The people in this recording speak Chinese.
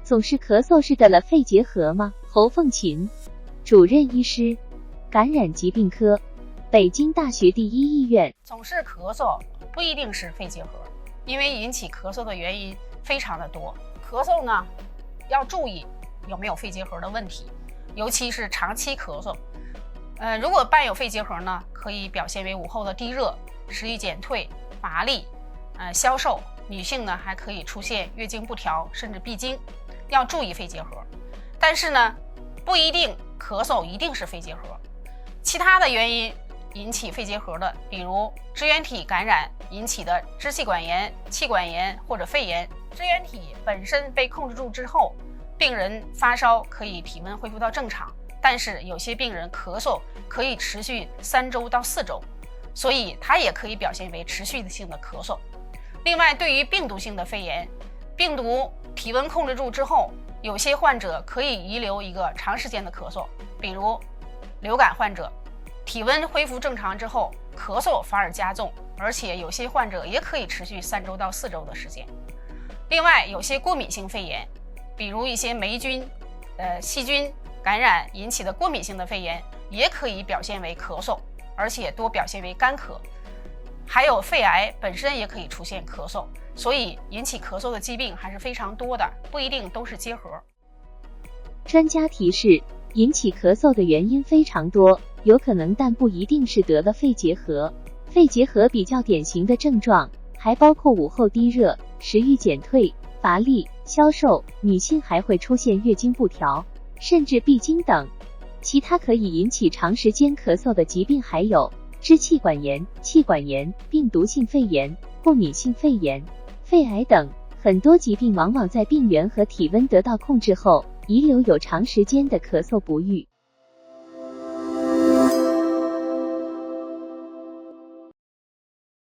总是咳嗽是得了肺结核吗？侯凤琴，主任医师，感染疾病科，北京大学第一医院。总是咳嗽不一定是肺结核，因为引起咳嗽的原因非常的多。咳嗽呢，要注意有没有肺结核的问题，尤其是长期咳嗽。如果伴有肺结核呢，可以表现为午后的低热、食欲减退、乏力、消瘦。女性呢还可以出现月经不调，甚至闭经，要注意肺结核。但是呢，不一定咳嗽一定是肺结核，其他的原因引起肺结核的，比如支原体感染引起的支气管炎、气管炎或者肺炎。支原体本身被控制住之后，病人发烧可以体温恢复到正常，但是有些病人咳嗽可以持续3周到4周，所以它也可以表现为持续性的咳嗽。另外，对于病毒性的肺炎，病毒体温控制住之后，有些患者可以遗留一个长时间的咳嗽，比如流感患者，体温恢复正常之后，咳嗽反而加重，而且有些患者也可以持续3周到4周的时间。另外，有些过敏性肺炎，比如一些霉菌、细菌感染引起的过敏性的肺炎，也可以表现为咳嗽，而且多表现为干咳。还有肺癌本身也可以出现咳嗽，所以引起咳嗽的疾病还是非常多的，不一定都是结核。专家提示，引起咳嗽的原因非常多，有可能但不一定是得了肺结核。肺结核比较典型的症状还包括午后低热、食欲减退、乏力、消瘦，女性还会出现月经不调，甚至闭经等。其他可以引起长时间咳嗽的疾病还有支气管炎、气管炎、病毒性肺炎、过敏性肺炎、肺癌等。很多疾病往往在病原和体温得到控制后，遗留有长时间的咳嗽不愈。